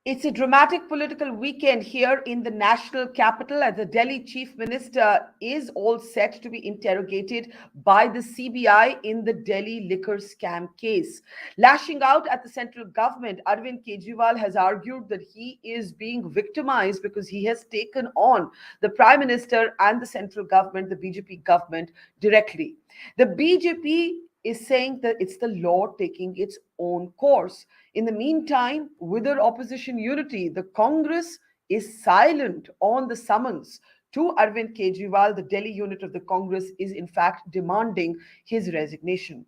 It's a dramatic political weekend here in the national capital as the Delhi chief minister is all set to be interrogated by the CBI in the Delhi liquor scam case. Lashing out at the central government, Arvind Kejriwal has argued that he is being victimized because he has taken on the prime minister and the central government, the BJP government, directly. The BJP is saying that it's the law taking its own course. In the meantime, with their opposition unity, the Congress is silent on the summons to Arvind Kejriwal. The Delhi unit of the Congress is in fact demanding his resignation.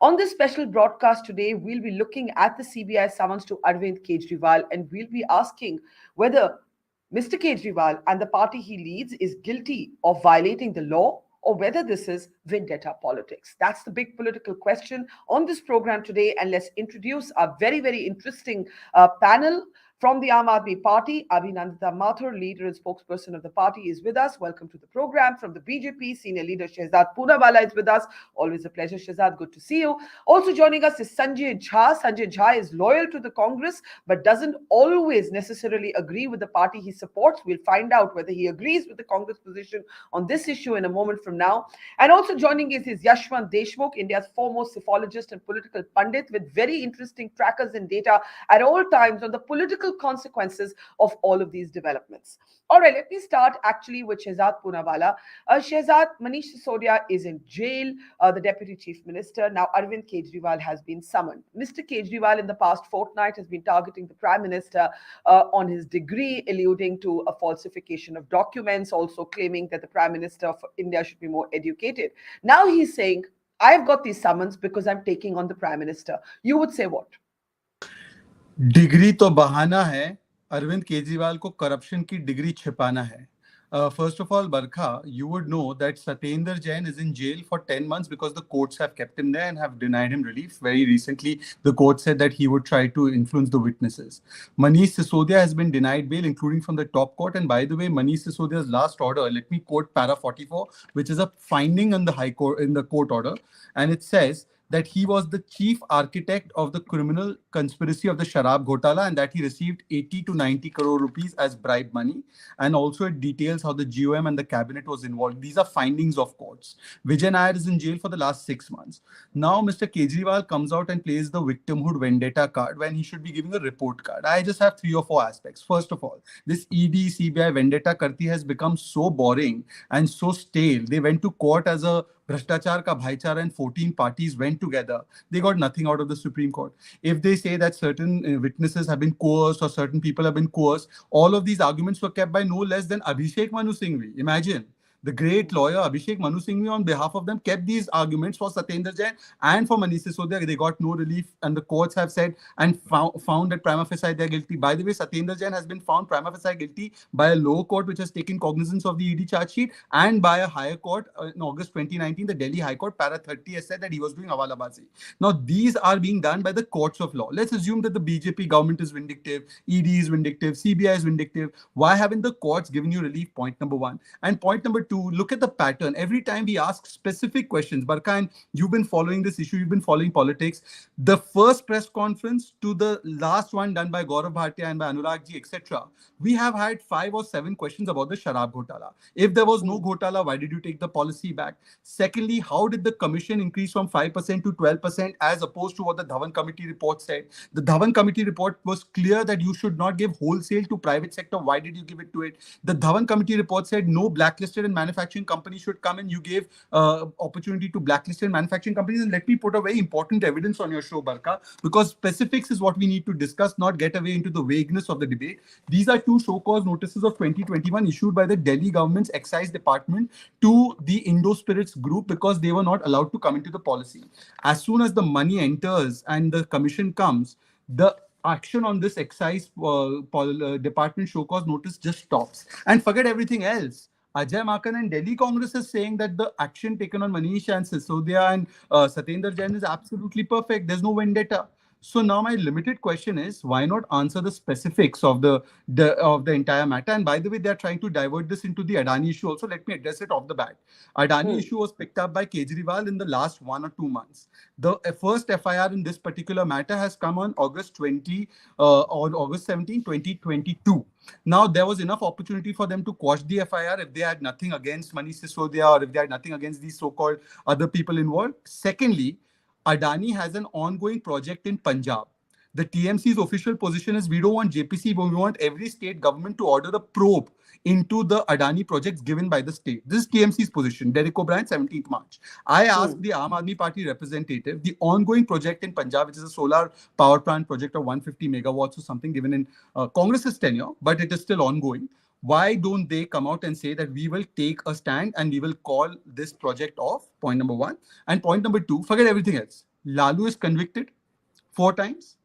On this special broadcast today, we'll be looking at the CBI summons to Arvind Kejriwal and we'll be asking whether Mr. Kejriwal and the party he leads is guilty of violating the law or whether this is vendetta politics. That's the big political question on this program today. And let's introduce a very, very interesting panel. From the Aam Aadmi Party, Abhinandita Mathur, leader and spokesperson of the party, is with us. Welcome to the program. From the BJP, senior leader Shehzaad Poonawalla is with us. Always a pleasure, Shehzaad. Good to see you. Also joining us is Sanjay Jha. Sanjay Jha is loyal to the Congress, but doesn't always necessarily agree with the party he supports. We'll find out whether he agrees with the Congress position on this issue in a moment from now. And also joining us is Yashwant Deshmukh, India's foremost psephologist and political pundit, with very interesting trackers and data at all times on the political consequences of all of these developments. All right, let me start actually with Shehzaad Poonawalla. Shehzaad, Manish Sisodia is in jail, the deputy chief minister. Now, Arvind Kejriwal has been summoned. Mr. Kejriwal in the past fortnight has been targeting the prime minister on his degree, alluding to a falsification of documents, also claiming that the prime minister of India should be more educated. Now he's saying, I've got these summons because I'm taking on the prime minister. You would say what? Degree तो बहाना है, अरविंद केजरीवाल को corruption की degree छिपाना है. First of all, Barkha, you would know that Satyendra Jain is in jail for 10 months because the courts have kept him there and have denied him relief. Very recently, the court said that he would try to influence the witnesses. Manish Sisodia has been denied bail, including from the top court. And by the way, Manish Sisodia's last order, let me quote para 44, which is a finding in the High Court, in the court order. And it says that he was the chief architect of the criminal conspiracy of the Sharab Ghotala and that he received 80 to 90 crore rupees as bribe money. And also it details how the GOM and the cabinet was involved. These are findings of courts. Vijay Nair is in jail for the last 6 months. Now Mr. Kejriwal comes out and plays the victimhood vendetta card when he should be giving a report card. I just have 3 or 4 aspects. First of all, this ED, CBI vendetta karti has become so boring and so stale. They went to court as a Bhrashtachar ka Bhaichara and 14 parties went together. They got nothing out of the Supreme Court. If they say that certain witnesses have been coerced or certain people have been coerced, all of these arguments were kept by no less than Abhishek Manu Singhvi. Imagine. The great lawyer Abhishek Manu Singhvi, on behalf of them, kept these arguments for Satyendra Jain and for Manish Sisodia. They got no relief, and the courts have said and found that prima facie they are guilty. By the way, Satyendra Jain has been found prima facie guilty by a lower court which has taken cognizance of the ED charge sheet, and by a higher court in August 2019, the Delhi High Court, para 30, has said that he was doing hawalabazi. Now, these are being done by the courts of law. Let's assume that the BJP government is vindictive, ED is vindictive, CBI is vindictive. Why haven't the courts given you relief? Point number 1. And point number 2, look at the pattern. Every time we ask specific questions, Barkha, and you've been following this issue, you've been following politics. The first press conference to the last one done by Gaurav Bhatia and by Anurag ji, etc., we have had 5 or 7 questions about the Sharab Ghotala. If there was no Ghotala, why did you take the policy back? Secondly, how did the commission increase from 5% to 12% as opposed to what the Dhawan Committee report said? The Dhawan Committee report was clear that you should not give wholesale to private sector. Why did you give it to it? The Dhawan Committee report said no blacklisted and manufacturing companies should come, and you gave opportunity to blacklisted manufacturing companies. And let me put a very important evidence on your show, Barkha, because specifics is what we need to discuss, not get away into the vagueness of the debate. These are 2 show-cause notices of 2021 issued by the Delhi government's excise department to the Indo-Spirits group because they were not allowed to come into the policy. As soon as the money enters and the commission comes, the action on this excise department show-cause notice just stops. And forget everything else. Ajay Makan and Delhi Congress is saying that the action taken on Manish and Sisodia and Satyendra Jain is absolutely perfect. There's no vendetta. So now my limited question is, why not answer the specifics of the entire matter? And by the way, they are trying to divert this into the Adani issue also. Let me address it off the bat. Adani Hmm. issue was picked up by Kejriwal in the last 1 or 2 months. The first FIR in this particular matter has come on August 17, 2022. Now, there was enough opportunity for them to quash the FIR if they had nothing against Manish Sisodia or if they had nothing against these so-called other people involved. Secondly, Adani has an ongoing project in Punjab. The TMC's official position is we don't want JPC, but we want every state government to order a probe into the Adani projects given by the state. This is TMC's position. Derek O'Brien, 17th March. I Hmm. asked the Aam Aadmi Party representative, the ongoing project in Punjab, which is a solar power plant project of 150 megawatts or something given in Congress's tenure, but it is still ongoing. Why don't they come out and say that we will take a stand and we will call this project off? Point number one. And point number two, forget everything else. Lalu is convicted 4 times.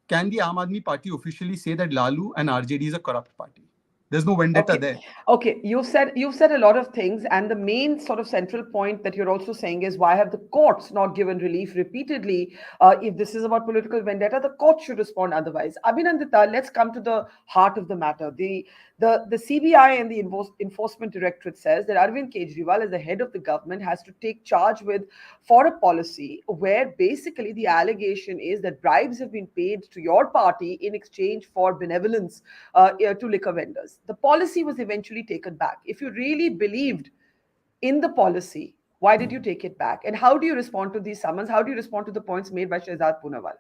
Can the Aam Aadmi Party officially say that Lalu and RJD is a corrupt party? There's no vendetta Okay. there. Okay. You've said a lot of things, and the main sort of central point that you're also saying is why have the courts not given relief repeatedly? If this is about political vendetta, the court should respond otherwise. Abhinandita, let's come to the heart of the matter. The CBI and the Enforcement Directorate says that Arvind Kejriwal, as the head of the government, has to take charge with for a policy where basically the allegation is that bribes have been paid to your party in exchange for benevolence to liquor vendors. The policy was eventually taken back. If you really believed in the policy, why did you take it back? And how do you respond to these summons? How do you respond to the points made by Shehzaad Poonawalla?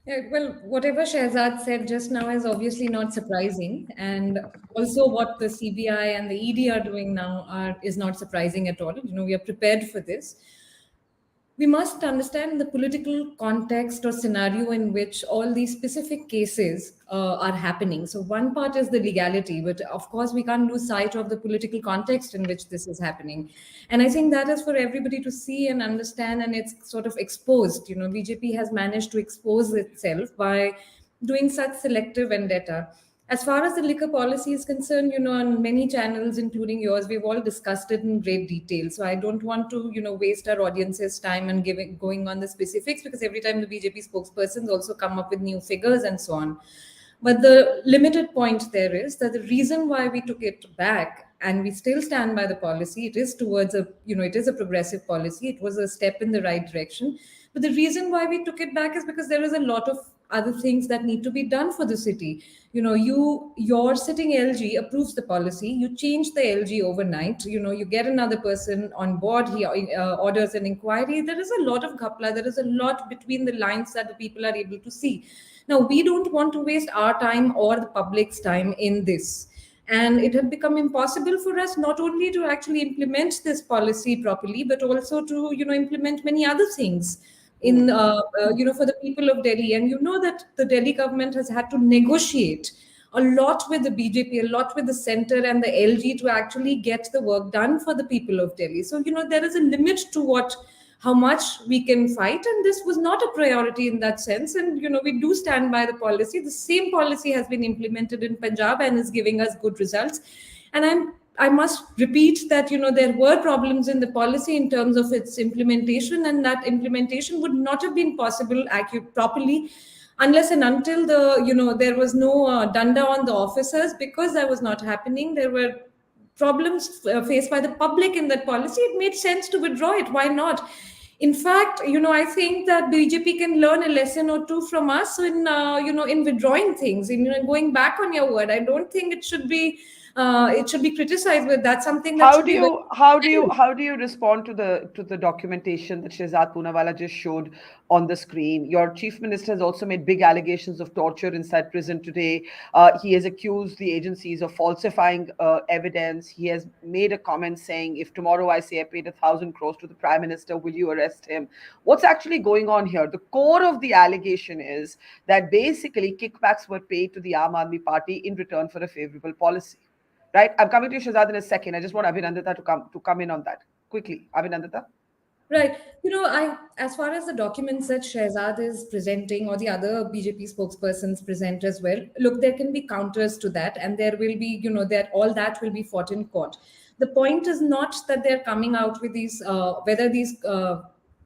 Yeah, well, whatever Shehzad said just now is obviously not surprising, and also what the CBI and the ED are doing now is not surprising at all. We are prepared for this. We must understand the political context or scenario in which all these specific cases are happening. So, one part is the legality, but of course, we can't lose sight of the political context in which this is happening. And I think that is for everybody to see and understand, and it's sort of exposed. BJP has managed to expose itself by doing such selective vendetta. As far as the liquor policy is concerned, on many channels, including yours, we've all discussed it in great detail. So I don't want to, waste our audience's time and going on the specifics, because every time the BJP spokespersons also come up with new figures and so on. But the limited point there is that the reason why we took it back and we still stand by the policy, it is towards it is a progressive policy. It was a step in the right direction. But the reason why we took it back is because there is a lot of other things that need to be done for the city. Your sitting LG approves the policy, you change the LG overnight, you get another person on board, he orders an inquiry. There is a lot of ghapla, there is a lot between the lines that the people are able to see. Now, we don't want to waste our time or the public's time in this. And it had become impossible for us not only to actually implement this policy properly, but also to, implement many other things Hmm. for the people of Delhi. And that the Delhi government has had to negotiate a lot with the BJP, a lot with the center and the LG to actually get the work done for the people of Delhi. So, there is a limit to how much we can fight. And this was not a priority in that sense. And, we do stand by the policy. The same policy has been implemented in Punjab and is giving us good results. And I must repeat that there were problems in the policy in terms of its implementation, and that implementation would not have been possible properly unless and until there was no danda on the officers. Because that was not happening, there were problems faced by the public in that policy. It made sense to withdraw it. Why not? In fact, I think that BJP can learn a lesson or two from us in in withdrawing things, in going back on your word. I don't think it should be criticized, but that's something that How should do be very. you how do you how do you respond to the documentation that Shehzad Poonawalla just showed on the screen? Your chief minister has also made big allegations of torture inside prison today. He has accused the agencies of falsifying evidence. He has made a comment saying, "If tomorrow I say I paid 1,000 crores to the prime minister, will you arrest him?" What's actually going on here? The core of the allegation is that basically kickbacks were paid to the Aam Aadmi Party in return for a favorable policy. Right? I'm coming to you, Shehzad, in a second. I just want Abhinandita to come in on that quickly. Abhinandita. Right. As far as the documents that Shehzad is presenting or the other BJP spokespersons present as well, look, there can be counters to that, and there will be, that all that will be fought in court. The point is not that they're coming out with these, whether these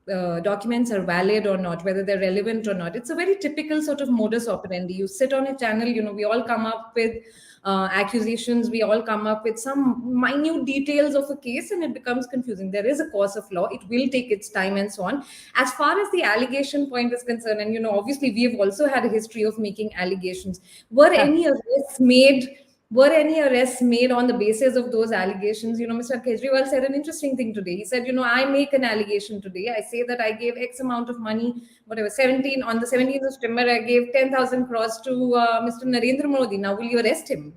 documents are valid or not, whether they're relevant or not. It's a very typical sort of modus operandi. You sit on a channel, we all come up with accusations, we all come up with some minute details of a case, and it becomes confusing. There is a course of law, it will take its time, and so on. As far as the allegation point is concerned, and obviously we have also had a history of making allegations. Were any arrests made? Were any arrests made on the basis of those allegations? Mr. Kejriwal said an interesting thing today. He said, I make an allegation today. I say that I gave X amount of money, whatever, 17, on the 17th of September, I gave 10,000 crores to Mr. Narendra Modi. Now, will you arrest him?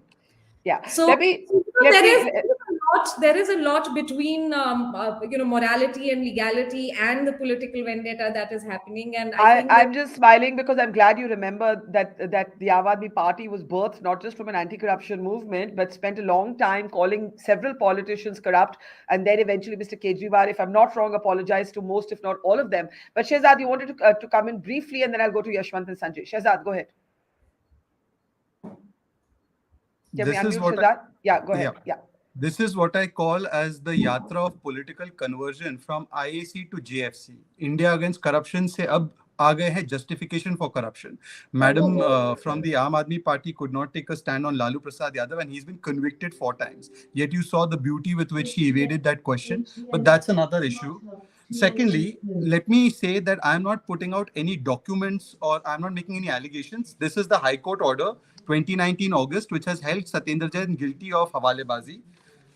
Yeah. So there is a lot between morality and legality and the political vendetta that is happening. And I'm just smiling because I'm glad you remember that the Aam Aadmi Party was birthed not just from an anti-corruption movement, but spent a long time calling several politicians corrupt, and then eventually Mr. Kejriwal, if I'm not wrong, apologized to most, if not all of them. But Shehzaad, you wanted to come in briefly, and then I'll go to Yashwant and Sanjay. Shehzaad, go ahead. Can we unmute Shehzaad? Yeah, go ahead. Yeah. This is what I call as the yatra of political conversion from IAC to JFC. India against corruption se ab aa gaye hai justification for corruption. Madam from the Aam Aadmi Party could not take a stand on Lalu Prasad Yadav, and he's been convicted 4 times. Yet you saw the beauty with which he evaded that question. But that's another issue. Secondly, let me say that I'm not putting out any documents or I'm not making any allegations. This is the High Court order 2019 August, which has held Satyendra Jain guilty of Hawalebazi.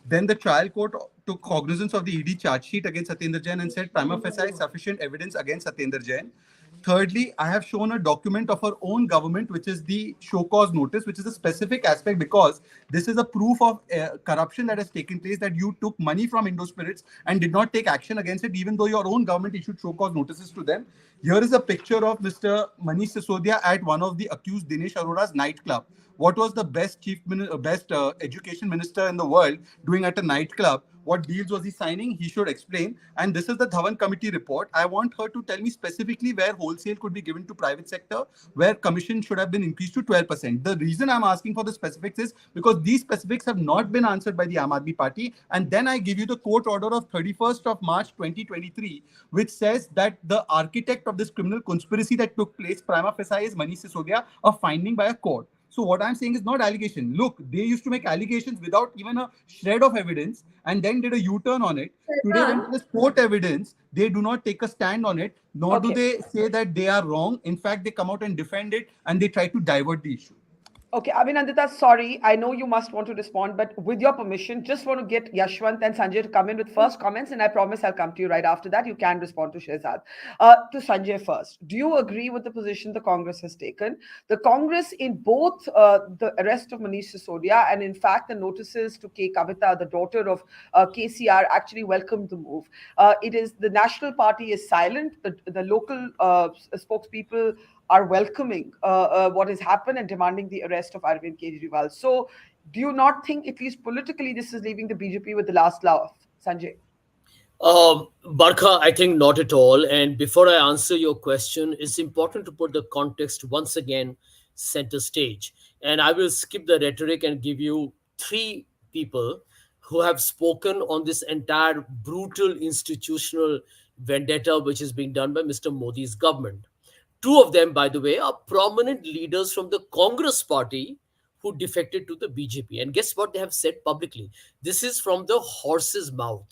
Then the trial court took cognizance of the ED charge sheet against Satyendra Jain and said prima facie sufficient evidence against Satyendra Jain. Thirdly, I have shown a document of our own government, which is the show cause notice, which is a specific aspect because this is a proof of corruption that has taken place, that you took money from Indospirits and did not take action against it, even though your own government issued show cause notices to them. Here is a picture of Mr. Manish Sisodia at one of the accused Dinesh Arora's nightclub. What was the best education minister in the world doing at a nightclub? What deals was he signing? He should explain. And this is the Dhawan committee report. I want her to tell me specifically where wholesale could be given to private sector, where commission should have been increased to 12%. The reason I'm asking for the specifics is because these specifics have not been answered by the Aam Aadmi Party. And then I give you the court order of 31st of March 2023, which says that the architect of this criminal conspiracy that took place, prima facie, is Manish Sisodia, a finding by a court. So what I'm saying is not allegation. Look, they used to make allegations without even a shred of evidence and then did a U-turn on it. Today, when there's court evidence, they do not take a stand on it, nor do they say that they are wrong. In fact, they come out and defend it and they try to divert the issue. Okay, Abhinandita, sorry, I know you must want to respond, but with your permission, just want to get Yashwant and Sanjay to come in with first comments, and I promise I'll come to you right after that. You can respond to Shehzaad. To Sanjay first, do you agree with the position the Congress has taken? The Congress, in both the arrest of Manish Sisodia and in fact the notices to K. Kavita, the daughter of KCR, actually welcomed the move. It is the National Party is silent. The local spokespeople are welcoming what has happened and demanding the arrest of Arvind Kejriwal. So do you not think, at least politically, this is leaving the BJP with the last laugh? Sanjay? Barkha, I think not at all. And before I answer your question, it's important to put the context once again center stage. And I will skip the rhetoric and give you 3 people who have spoken on this entire brutal institutional vendetta which is being done by Mr. Modi's government. 2 of them, by the way, are prominent leaders from the Congress party who defected to the BJP. And guess what they have said publicly? This is from the horse's mouth.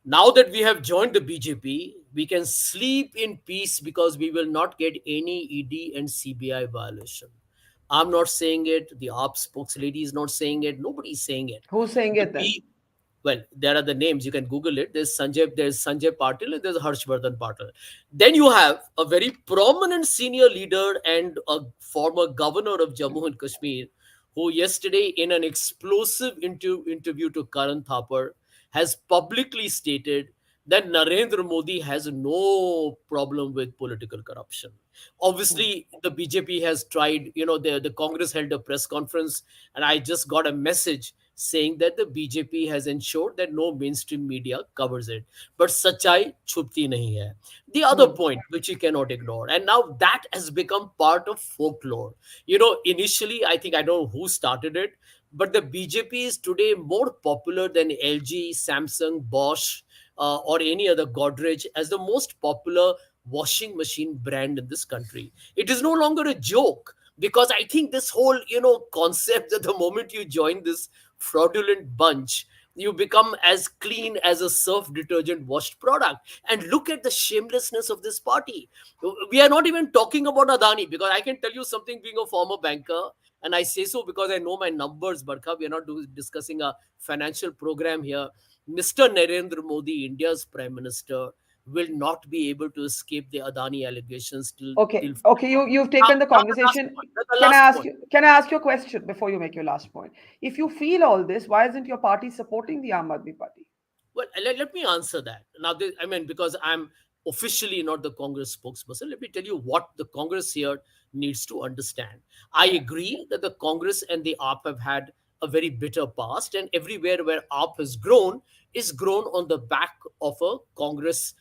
Now that we have joined the BJP, we can sleep in peace because we will not get any ED and CBI violation. I'm not saying it. The AAP spokeslady is not saying it. Nobody's saying it. Who's saying it then? Well, there are the names. You can Google it. There's Sanjay Patil, and there's Harshvardhan Patil. Then you have a very prominent senior leader and a former governor of Jammu and Kashmir, who yesterday in an explosive interview to Karan Thapar has publicly stated that Narendra Modi has no problem with political corruption. Obviously, the BJP has tried, the Congress held a press conference, and I just got a message saying that the BJP has ensured that no mainstream media covers it. But sachai chupti nahi hai. The other point, which you cannot ignore, and now that has become part of folklore. Initially, I don't know who started it, but the BJP is today more popular than LG, Samsung, Bosch, or any other Godrej as the most popular washing machine brand in this country. It is no longer a joke, because I think this whole, concept that the moment you join this fraudulent bunch, you become as clean as a surf detergent washed product. And look at the shamelessness of this party. We are not even talking about Adani, because I can tell you something, being a former banker, and I say so because I know my numbers, Barkha. We are not discussing a financial program here. Mr. Narendra Modi, India's Prime Minister, will not be able to escape the Adani allegations till. Okay. You've taken the conversation. Can I ask you a question before you make your last point? If you feel all this, why isn't your party supporting the Aam Aadmi Party? Well, let me answer that. Now, because I'm officially not the Congress spokesperson, let me tell you what the Congress here needs to understand. I agree that the Congress and the AAP have had a very bitter past, and everywhere where AAP has grown is grown on the back of a Congress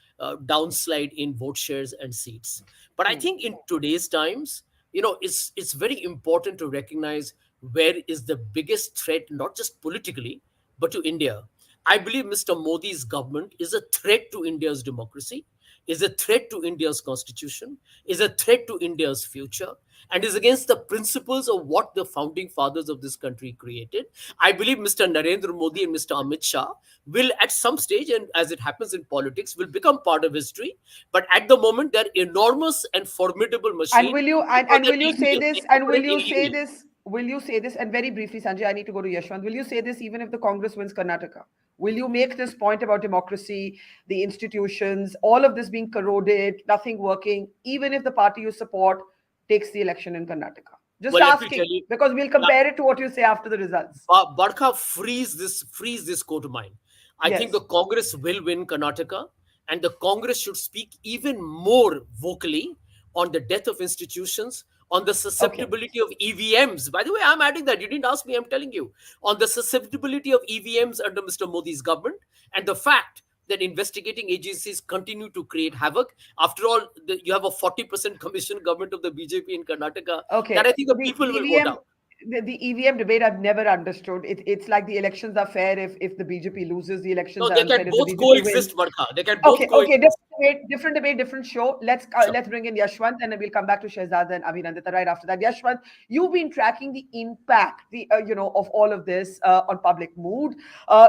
downslide in vote shares and seats. But I think in today's times, it's very important to recognize where is the biggest threat, not just politically, but to India. I believe Mr. Modi's government is a threat to India's democracy, is a threat to India's constitution, is a threat to India's future, and is against the principles of what the founding fathers of this country created. I believe Mr. Narendra Modi and Mr. Amit Shah will, at some stage, and as it happens in politics, will become part of history. But at the moment, they're enormous and formidable machines. And will you say this? And will you say this? Will you say this? And very briefly, Sanjay, I need to go to Yashwant. Will you say this even if the Congress wins Karnataka? Will you make this point about democracy, the institutions, all of this being corroded, nothing working, even if the party you support takes the election in Karnataka? Just asking, because we'll compare it to what you say after the results. Barkha, freeze this quote of mine. I think the Congress will win Karnataka, and the Congress should speak even more vocally on the death of institutions, on the susceptibility of EVMs. By the way, I'm adding that. You didn't ask me, I'm telling you. On the susceptibility of EVMs under Mr. Modi's government, and the fact that investigating agencies continue to create havoc. After all, you have a 40% commission government of the BJP in Karnataka. That I think the people will vote out. The EVM debate I've never understood. It's like the elections are fair if the BJP loses, the elections are unfair. They can both coexist, Barkha. They can both coexist. Okay, different debate, different show. Let's bring in Yashwant, and then we'll come back to Shehzaad and Abhinandita right after that. Yashwant, you've been tracking the impact, of all of this on public mood.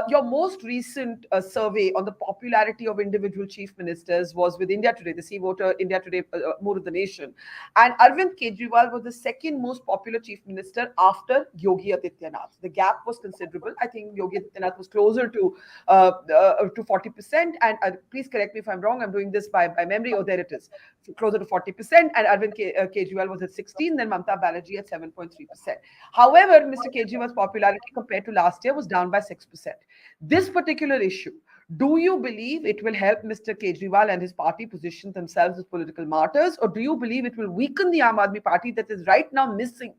Your most recent survey on the popularity of individual chief ministers was with India Today, the See Voter India Today Mood of the Nation, and Arvind Kejriwal was the second most popular chief minister after Yogi Adityanath. The gap was considerable. I think Yogi Adityanath was closer to 40%. And please correct me if I'm wrong. I'm doing this by memory. Oh, there it is. Closer to 40%. And Arvind Kejriwal was at 16%. Then Mamata Banerjee at 7.3%. However, Mr. Kejriwal's popularity compared to last year was down by 6%. This particular issue, do you believe it will help Mr. Kejriwal and his party position themselves as political martyrs? Or do you believe it will weaken the Aam Aadmi Party that is right now missing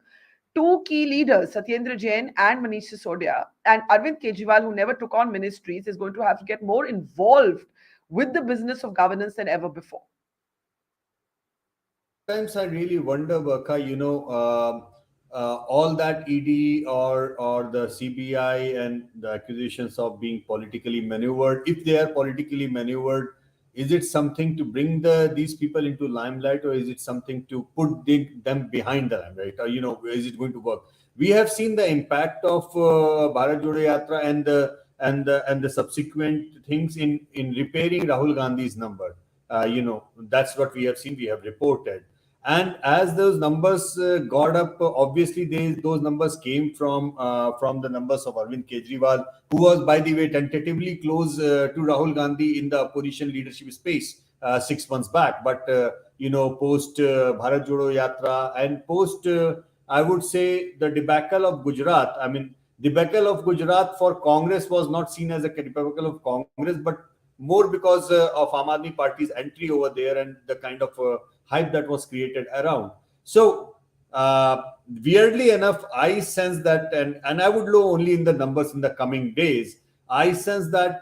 two key leaders, Satyendra Jain and Manish Sisodia, and Arvind Kejriwal, who never took on ministries, is going to have to get more involved with the business of governance than ever before? Sometimes I really wonder, Barkha, all that ED or the CBI and the accusations of being politically maneuvered, if they are politically maneuvered, is it something to bring these people into limelight, or is it something to put them behind the limelight? Or, is it going to work? We have seen the impact of Bharat Jodo Yatra and the subsequent things in repairing Rahul Gandhi's number. That's what we have seen. We have reported. And as those numbers got up, obviously those numbers came from the numbers of Arvind Kejriwal, who was, by the way, tentatively close to Rahul Gandhi in the opposition leadership space 6 months back. But post Bharat Jodo Yatra and post, I would say, the debacle of Gujarat. I mean, debacle of Gujarat for Congress was not seen as a debacle of Congress, but more because of Aam Aadmi Party's entry over there and the kind of hype that was created around. So weirdly enough, I sense that, and I would know only in the numbers in the coming days, I sense that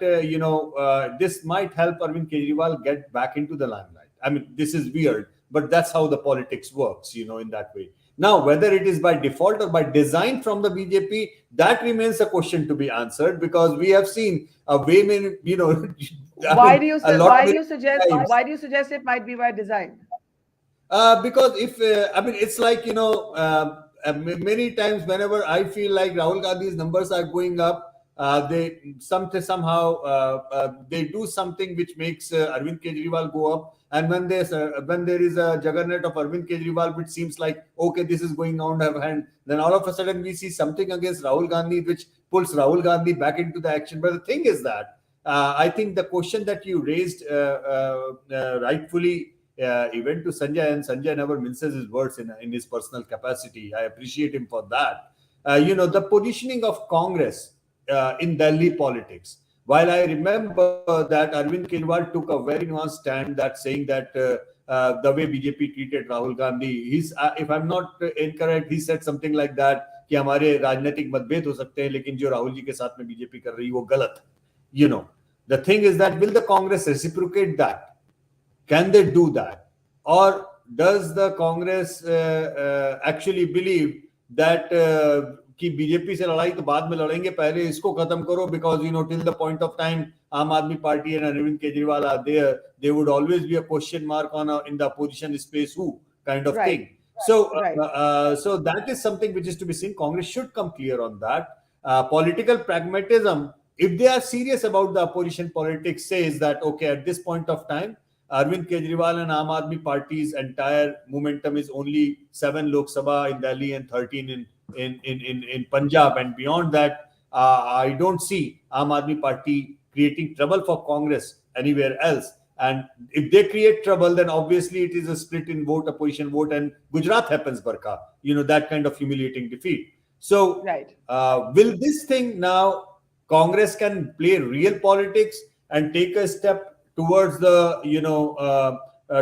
this might help Arvind Kejriwal get back into the limelight. I mean, this is weird, but that's how the politics works, in that way. Now, whether it is by default or by design from the BJP, that remains a question to be answered, because we have seen a way many, Why do you a lot many times. why do you suggest it might be by design? Because if it's like many times whenever I feel like Rahul Gandhi's numbers are going up, they somehow they do something which makes Arvind Kejriwal go up. And when there is a juggernaut of Arvind Kejriwal, which seems like okay, this is going on hand, then all of a sudden we see something against Rahul Gandhi, which pulls Rahul Gandhi back into the action. But the thing is that I think the question that you raised rightfully. Even to Sanjay, and Sanjay never minces his words in his personal capacity. I appreciate him for that. The positioning of Congress in Delhi politics. While I remember that Arvind Kejriwal took a very nuanced stand that saying that the way BJP treated Rahul Gandhi, if I'm not incorrect, he said something like that कि हमारे राजनीतिक मतभेद हो सकते हैं, लेकिन जो राहुल जी के साथ में बीजेपी कर रही है वो गलत है. The thing is that will the Congress reciprocate that? Can they do that? Or does the Congress actually believe that कि बीजेपी से लड़ाई तो बाद में लड़ेंगे, पहले इसको खत्म करो, because till the point of time Aam Aadmi Party and Arvind Kejriwal are there would always be a question mark in the opposition space who kind of thing. So so that is something which is to be seen. Congress should come clear on that. Political pragmatism, if they are serious about the opposition politics, says that okay, at this point of time Arvind Kejriwal and Aam Aadmi Party's entire momentum is only 7 Lok Sabha in Delhi and 13 in Punjab, and beyond that, I don't see Aam Aadmi Party creating trouble for Congress anywhere else. And if they create trouble, then obviously it is a split in vote, opposition vote, and Gujarat happens, Barkha. That kind of humiliating defeat. So, will this thing now, Congress can play real politics and take a step towards the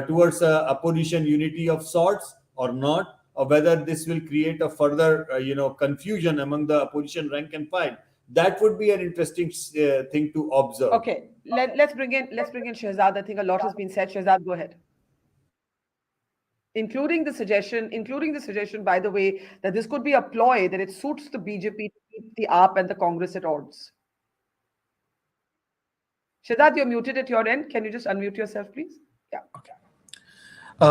towards opposition unity of sorts or not, or whether this will create a further confusion among the opposition rank and file? That would be an interesting thing to observe. Okay, let's bring in Shehzaad. I think a lot has been said. Shehzaad, go ahead. Including the suggestion, by the way, that this could be a ploy, that it suits the BJP to keep the AAP and the Congress at odds. Shehzaad, you're muted at your end. Can you just unmute yourself, please? Yeah. Okay.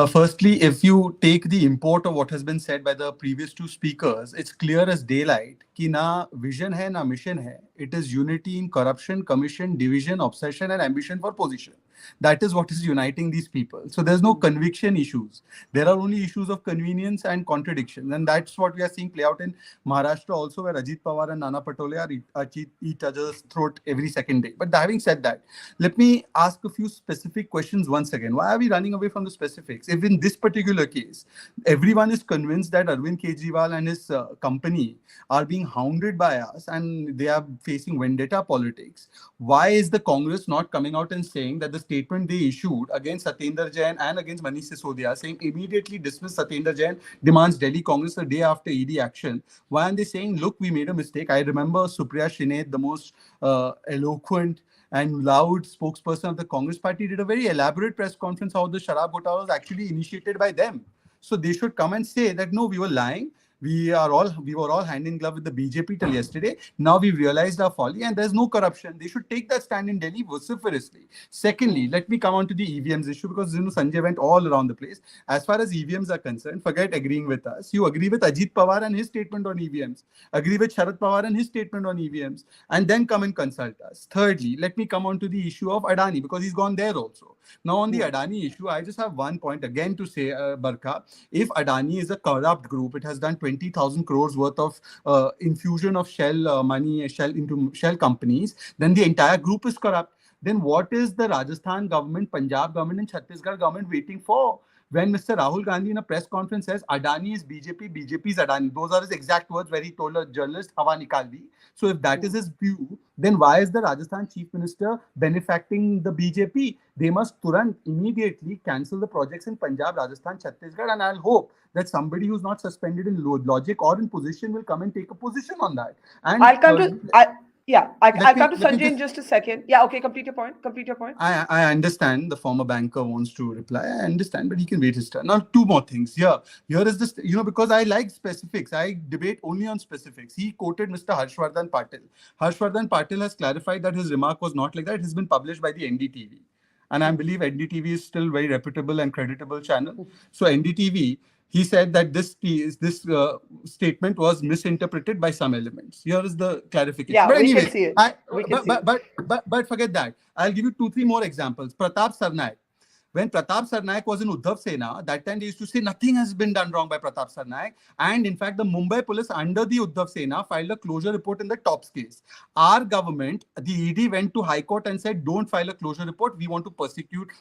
Firstly, if you take the import of what has been said by the previous two speakers, it's clear as daylight कि ना vision है, ना mission है. It is unity in corruption, commission, division, obsession, and ambition for position. That is what is uniting these people. So there's no conviction issues. There are only issues of convenience and contradiction. And that's what we are seeing play out in Maharashtra also, where Ajit Pawar and Nana Patole are at each other's throat every second day. But having said that, let me ask a few specific questions once again. Why are we running away from the specifics? If in this particular case, everyone is convinced that Arvind Kejriwal and his company are being hounded by us and they are facing vendetta politics, why is the Congress not coming out and saying that the statement they issued against Satyendra Jain and against Manish Sisodia, saying immediately dismiss Satyendra Jain, demands Delhi Congress a day after ED action? Why aren't they saying, look, we made a mistake? I remember Supriya Shene, the most eloquent and loud spokesperson of the Congress party, did a very elaborate press conference how the Sharab Ghotala was actually initiated by them. So they should come and say that, no, we were lying. We were all hand in glove with the BJP till yesterday. Now we've realized our folly and there's no corruption. They should take that stand in Delhi vociferously. Secondly, let me come on to the EVMs issue, because Sanjay went all around the place. As far as EVMs are concerned, forget agreeing with us. You agree with Ajit Pawar and his statement on EVMs. Agree with Sharad Pawar and his statement on EVMs. And then come and consult us. Thirdly, let me come on to the issue of Adani, because he's gone there also. Now on the Adani issue, I just have one point again to say, Barkha. If Adani is a corrupt group, it has done 20,000 crores worth of infusion of shell money into shell companies, then the entire group is corrupt. Then what is the Rajasthan government, Punjab government and Chhattisgarh government waiting for? When Mr. Rahul Gandhi in a press conference says Adani is BJP, BJP is Adani, those are his exact words where he told a journalist, Hawa nikal di. So if that is his view, then why is the Rajasthan chief minister benefacting the BJP? They must immediately cancel the projects in Punjab, Rajasthan, Chhattisgarh, and I'll hope that somebody who's not suspended in logic or in position will come and take a position on that. And Yeah, let I'll me come to let me Sanjay in just just a second. Yeah, okay, complete your point. Complete your point. I understand the former banker wants to reply. I understand, but he can wait his turn. Now, two more things. Here is this, because I like specifics. I debate only on specifics. He quoted Mr. Harshvardhan Patil. Harshvardhan Patil has clarified that his remark was not like that. It has been published by the NDTV. And I believe NDTV is still very reputable and creditable channel. So NDTV, he said that this statement was misinterpreted by some elements. Here is the clarification. Yeah, But we can anyways, see it. I We can see it. but forget that. I'll give you 2-3 more examples. Pratap Sarnaik. When Pratap Sarnaik was in Uddhav Sena, that time they used to say nothing has been done wrong by Pratap Sarnaik. And in fact, the Mumbai police under the Uddhav Sena filed a closure report in the TOPS case. Our government, the ED went to High Court and said, don't file a closure report. We want to prosecute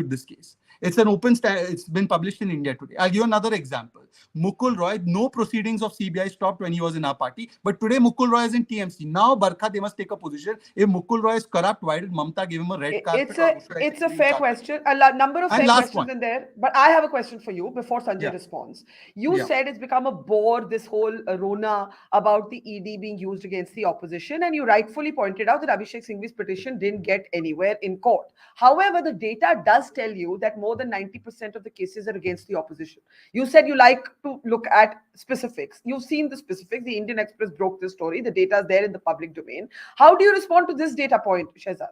this case. It's an open it's been published in India Today. I'll give you another example. Mukul Roy, no proceedings of CBI stopped when he was in our party. But today Mukul Roy is in TMC. Now Barkha, they must take a position. If Mukul Roy is corrupt, why did Mamta give him a red carpet? It's a fair question. Number of And fair last questions one. in there. But I have a question for you before Sanjay Yeah. responds. You Yeah. said it's become a bore, this whole Rona about the ED being used against the opposition. And you rightfully pointed out that Abhishek Singhvi's petition didn't get anywhere in court. However, the data does tell you that more than 90% of the cases are against the opposition. You said you like to look at specifics. You've seen the specifics. The Indian Express broke this story. The data is there in the public domain. How do you respond to this data point, Shehzaad?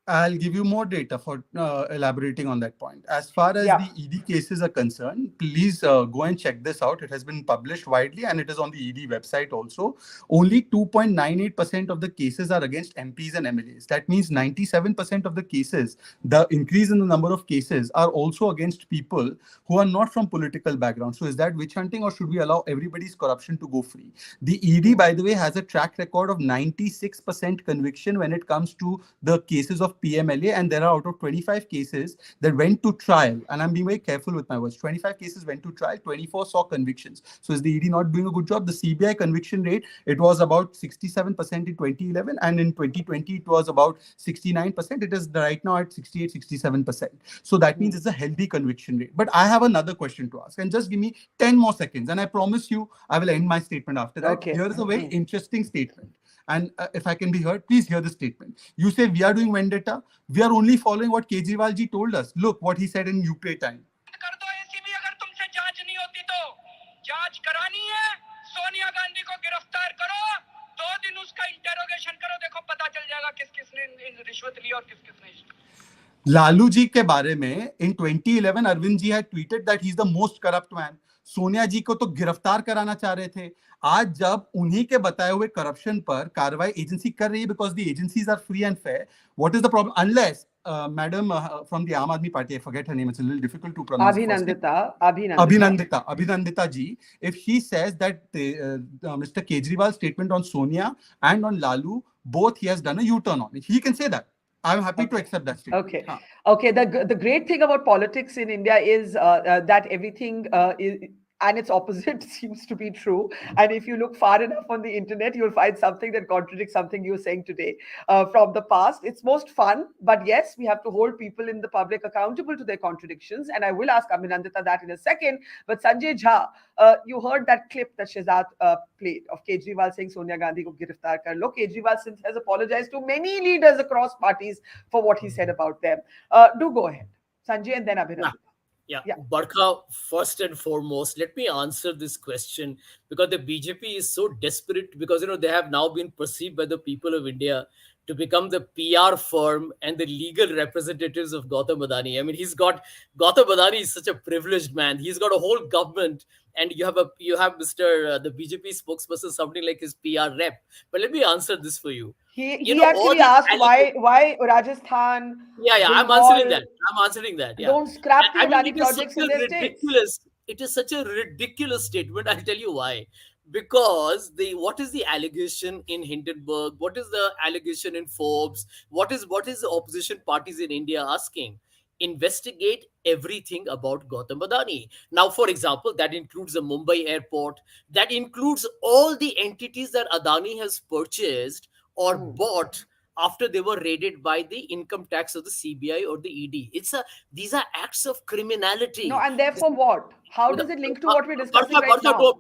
I'll give you more data for elaborating on that point. As far as the ED cases are concerned, please go and check this out. It has been published widely and it is on the ED website also. Only 2.98% of the cases are against MPs and MLAs. That means 97% of the cases, the increase in the number of cases, are also against people who are not from political background. So is that witch hunting, or should we allow everybody's corruption to go free? The ED, by the way, has a track record of 96% conviction when it comes to the cases of PMLA, and there are out of 25 cases that went to trial, and I'm being very careful with my words, 25 cases went to trial, 24 saw convictions. So is the ED not doing a good job? The CBI conviction rate, it was about 67% in 2011, and in 2020 it was about 69%. It is right now at 68, 67%. So that means it's a healthy conviction rate. But I have another question to ask, and just give me 10 more seconds, and I promise you I will end my statement after that. Okay. Here is a very interesting statement. And if I can be heard, please hear the statement. You say we are doing vendetta. We are only following what Kejriwal ji told us. Look what he said in UPA time. Lalu ji के बारे में in 2011 Arvind ji had tweeted that he's the most corrupt man. Sonia जी को तो गिरफ्तार कराना चाह रहे थे. आज जब उन्हीं के बताए हुए करप्शन पर कार्रवाई एजेंसी कर रही है because the agencies are free and fair, what is the problem? Unless madam from the Aam Aadmi Party, I forget her name, it's a little difficult to pronounce. Abhinandita ji, if she says that Mr. Kejriwal's statement on Sonia and on Lalu, both he has done a U-turn on it. He can say that. I'm happy to accept that statement. Okay. Okay. The great thing about politics in India is that everything is, and its opposite seems to be true. And if you look far enough on the internet, you'll find something that contradicts something you were saying today from the past. It's most fun, but yes, we have to hold people in the public accountable to their contradictions. And I will ask Abhinandita that in a second. But Sanjay Jha, you heard that clip that Shehzaad played of Kejriwal saying Sonia Gandhi ko giriftar kar lo. Kejriwal since has apologized to many leaders across parties for what he said about them. Do go ahead, Sanjay, and then Abhinandita. Yeah. Barkha, first and foremost, let me answer this question, because the BJP is so desperate because, they have now been perceived by the people of India to become the PR firm and the legal representatives of Gautam Adani. I mean, Gautam Adani is such a privileged man. He's got a whole government, and you have Mr. The BJP spokesperson, something like his PR rep. But let me answer this for you. He actually asked why Rajasthan. Yeah, Bengal, I'm answering that. Yeah. Don't scrap the Adani projects in their states. It is such a ridiculous statement. I'll tell you why. Because what is the allegation in Hindenburg? What is the allegation in Forbes? What is the opposition parties in India asking? Investigate everything about Gautam Adani. Now, for example, that includes the Mumbai airport. That includes all the entities that Adani has purchased or bought after they were raided by the income tax of the CBI or the ED. These are acts of criminality. No, and therefore what? How does it link to what we're discussing right now?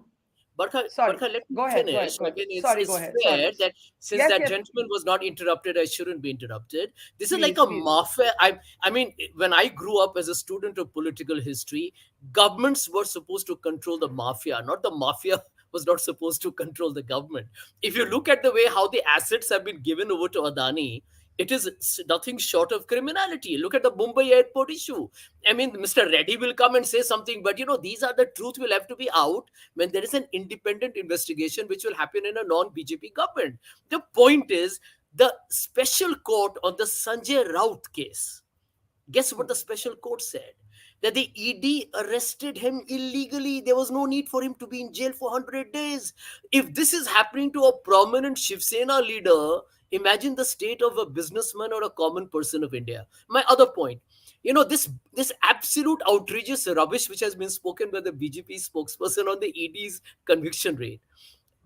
Sorry. Barkha, let me Go ahead. finish. Go I ahead. mean, Sorry. it's Go ahead. fair Sorry. that since Yes. that Yes. gentleman was not interrupted, I shouldn't be interrupted. This is like Please. a Please. mafia. I mean, when I grew up as a student of political history, governments were supposed to control the mafia, not the mafia was not supposed to control the government. If you look at the way how the assets have been given over to Adani, it is nothing short of criminality. Look at the Mumbai airport issue. I mean, Mr. Reddy will come and say something, but these are the truth will have to be out when there is an independent investigation which will happen in a non-BJP government. The point is, the special court on the Sanjay Raut case, guess what the special court said? That the ED arrested him illegally. There was no need for him to be in jail for 100 days. If this is happening to a prominent Shiv Sena leader, imagine the state of a businessman or a common person of India. My other point, this absolute outrageous rubbish which has been spoken by the BJP spokesperson on the ED's conviction rate.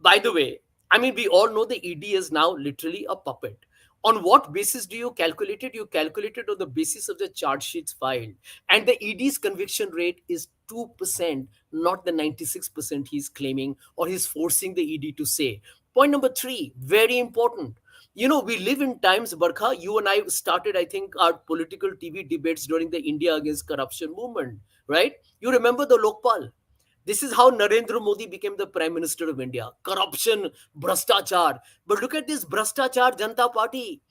By the way, I mean, we all know the ED is now literally a puppet. On what basis do you calculate it? You calculate it on the basis of the charge sheets filed. And the ED's conviction rate is 2%, not the 96% he's claiming or he's forcing the ED to say. Point number 3, very important. We live in times, Barkha, you and I started, I think, our political TV debates during the India against corruption movement, right? You remember the Lokpal? This is how Narendra Modi became the Prime Minister of India. Corruption, Bhrashtachar. But look at this Bhrashtachar Janata Party.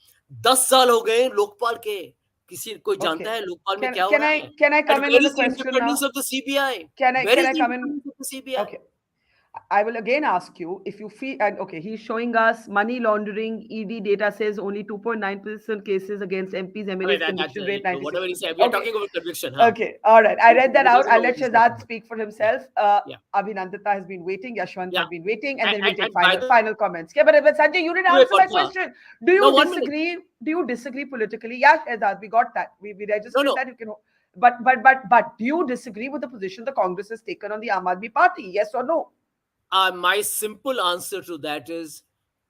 10 साल हो गए लोकपाल के. कोई जानता है लोकपाल में क्या हो रहा है? Can I come And in where with a is the question now? independence of the CBI? Can I Where is the come in? independence of the CBI? Okay. I will again ask you if you feel, and okay, he's showing us money laundering. ED data says only 2.9% cases against MPs, MLAs, conviction rate 96. Whatever he said, we are Okay. talking about conviction. Huh? Okay, all right. I read that He out. doesn't I'll know let what he's Shehzaad talking speak for himself. Yeah. Abhinandita has been waiting. Yashwant Yeah. has been waiting, and then we'll take by the- final comments. Yeah, but Sanjay, you didn't Wait, answer my Barkha. question. Do you No, 1 disagree? Do you disagree politically? Yeah, Shehzaad, we got that. We registered No. that. You can. But do you disagree with the position the Congress has taken on the Aam Aadmi Party? Yes or no? My simple answer to that is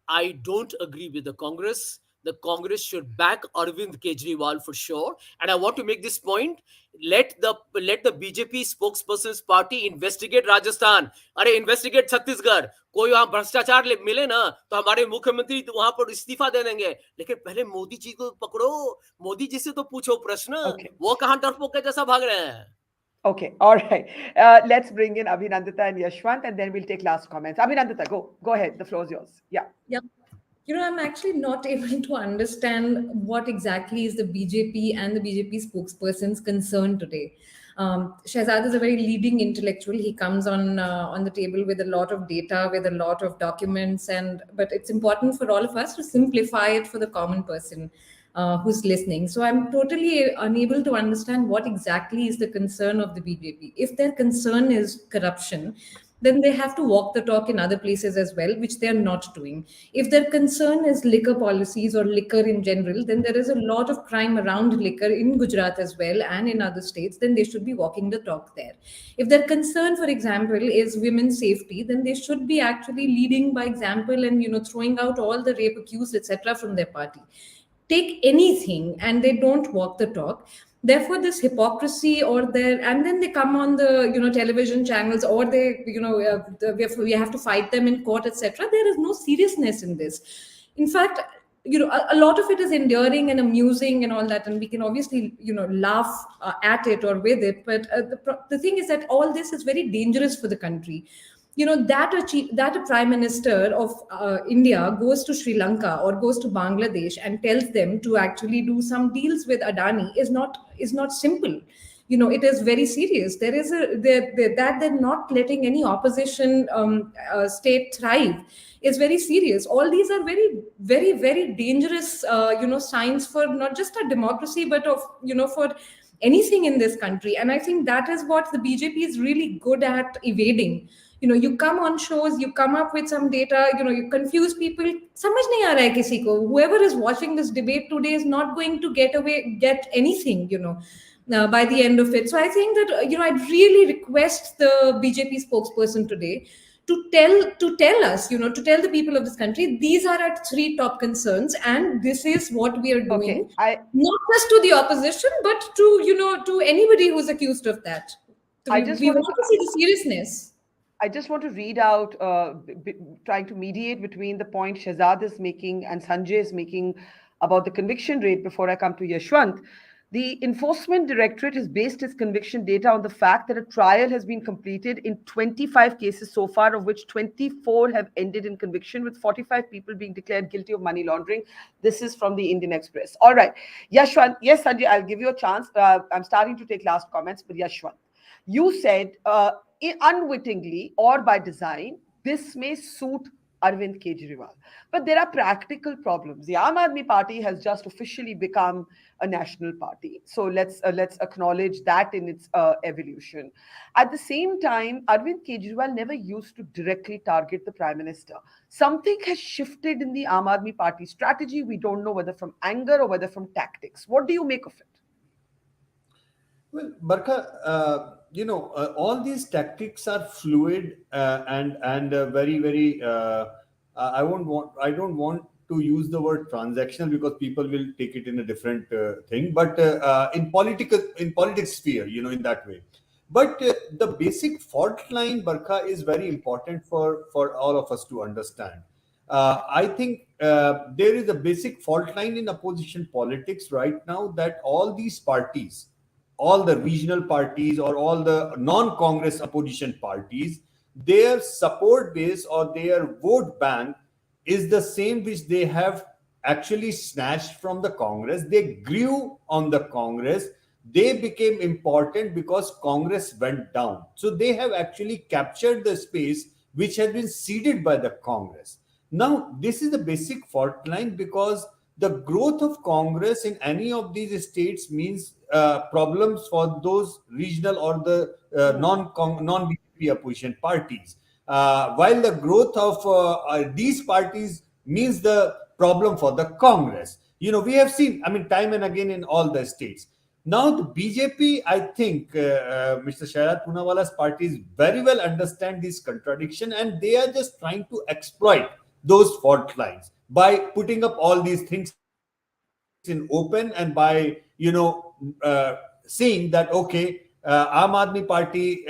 I don't agree with the Congress. The Congress should back Arvind Kejriwal for sure. And I want to make this point. Let the BJP spokesperson's party investigate Rajasthan. अरे investigate Chhattisgarh. कोई वहां भ्रष्टाचार मिले ना तो हमारे मुख्यमंत्री तो वहां पर इस्तीफा दे देंगे. लेकिन पहले मोदी जी को पकड़ो. मोदी जी से तो पूछो प्रश्न. Okay. वो कहां डरपोक के जैसा भाग रहे हैं. Okay, all right. Let's bring in Abhinandita and Yashwant, and then we'll take last comments. Abhinandita, go ahead. The floor is yours. Yeah. Yep. I'm actually not able to understand what exactly is the BJP and the BJP spokesperson's concern today. Shehzaad is a very leading intellectual. He comes on the table with a lot of data, with a lot of documents, but it's important for all of us to simplify it for the common person who's listening. So I'm totally unable to understand what exactly is the concern of the BJP. If their concern is corruption, then they have to walk the talk in other places as well, which they are not doing. If their concern is liquor policies or liquor in general, then there is a lot of crime around liquor in Gujarat as well and in other states, then they should be walking the talk there. If their concern, for example, is women's safety, then they should be actually leading by example and throwing out all the rape accused, etc. from their party. Take anything and they don't walk the talk. Therefore, this hypocrisy and then they come on the television channels, or they we have to fight them in court, etc. There is no seriousness in this. In fact, a lot of it is endearing and amusing and all that, and we can obviously laugh at it or with it. But the thing is that all this is very dangerous for the country. That a prime minister of India goes to Sri Lanka or goes to Bangladesh and tells them to actually do some deals with Adani is not simple. It is very serious. There is that they're not letting any opposition state thrive is very serious. All these are very, very, very dangerous, signs for not just our democracy, but for anything in this country. And I think that is what the BJP is really good at evading. You come on shows, you come up with some data, you confuse people. Samajh nahi aa raha hai kisi ko. Whoever is watching this debate today is not going to get anything, by the end of it. So I think that, I'd really request the BJP spokesperson today to tell us, to tell the people of this country, these are our 3 top concerns, and this is what we are doing. Okay, not just to the opposition, but to, to anybody who's accused of that. We want to see the seriousness. I just want to read out, trying to mediate between the point Shehzaad is making and Sanjay is making about the conviction rate before I come to Yashwant. The Enforcement Directorate has based its conviction data on the fact that a trial has been completed in 25 cases so far, of which 24 have ended in conviction, with 45 people being declared guilty of money laundering. This is from the Indian Express. All right. Yashwant, yes, Sanjay, I'll give you a chance. I'm starting to take last comments, but Yashwant, you said unwittingly or by design, this may suit Arvind Kejriwal. But there are practical problems. The Aam Aadmi Party has just officially become a national party. So let's acknowledge that in its evolution. At the same time, Arvind Kejriwal never used to directly target the Prime Minister. Something has shifted in the Aam Aadmi Party strategy. We don't know whether from anger or whether from tactics. What do you make of it? Well, Barkha, all these tactics are fluid and very. I don't want to use the word transactional because people will take it in a different thing. But in politics sphere, in that way. But the basic fault line, Barkha, is very important for all of us to understand. I think there is a basic fault line in opposition politics right now, that all these parties, all the regional parties or all the non-Congress opposition parties, their support base or their vote bank is the same which they have actually snatched from the Congress. They grew on the Congress. They became important because Congress went down. So they have actually captured the space which has been ceded by the Congress. Now, this is the basic fault line, because the growth of Congress in any of these states means problems for those regional or the non-BJP opposition parties. While the growth of these parties means the problem for the Congress. We have seen, time and again in all the states. Now, the BJP, I think, Mr. Shehzaad Poonawalla's parties very well understand this contradiction, and they are just trying to exploit those fault lines by putting up all these things in open, and by saying that Aam Aadmi Party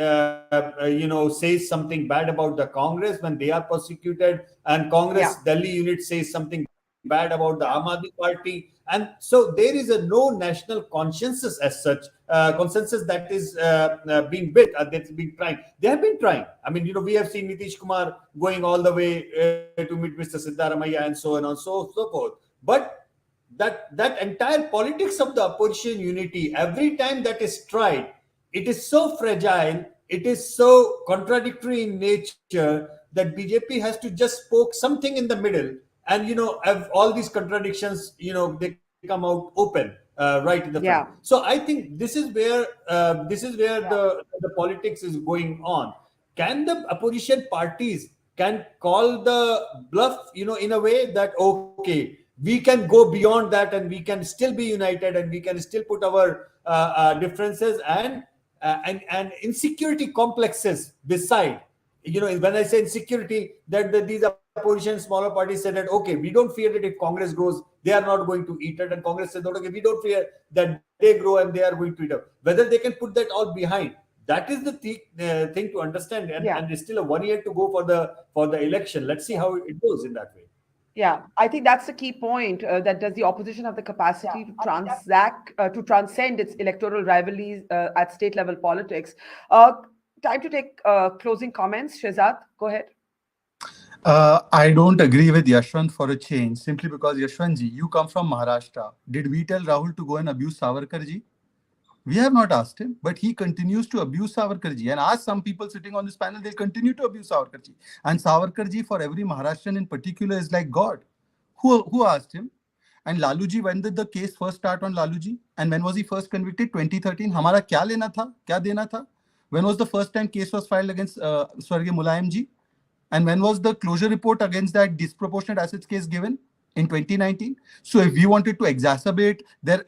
says something bad about the Congress when they are persecuted, and Congress Delhi unit says something bad about the Aam Aadmi Party, and so there is no national consensus as such, consensus that is being built, that's been trying. They have been trying. We have seen Nitish Kumar going all the way to meet Mr. Siddaramaiah and so on and so forth. But that entire politics of the opposition unity, every time that is tried, it is so fragile, it is so contradictory in nature, that BJP has to just poke something in the middle, and all these contradictions, they come out open right in the front. So I think this is where the politics is going on. Can the opposition parties can call the bluff, in a way that we can go beyond that, and we can still be united, and we can still put our differences and insecurity complexes beside. When I say insecurity, that these opposition smaller parties said that we don't fear that if Congress grows, they are not going to eat it, and Congress said that we don't fear that they grow and they are going to eat it. Whether they can put that all behind, that is the thing to understand, and there's still 1 year to go for the election. Let's see how it goes in that way. Yeah, I think that's the key point. That does the opposition have the capacity to transcend its electoral rivalries at state level politics? Time to take closing comments. Shehzaad, go ahead. I don't agree with Yashwant for a change, simply because, Yashwantji, you come from Maharashtra. Did we tell Rahul to go and abuse Savarkarji? We have not asked him, but he continues to abuse Savarkarji. And ask some people sitting on this panel, they'll continue to abuse Savarkarji. And Savarkarji, for every Maharashtrian in particular, is like God. Who asked him? And Laluji, when did the case first start on Laluji? And when was he first convicted? 2013. Hamara kya lena tha? Kya dena tha? When was the first time case was filed against Swargya Mulayamji? And when was the closure report against that disproportionate assets case given? In 2019. So if we wanted to exacerbate their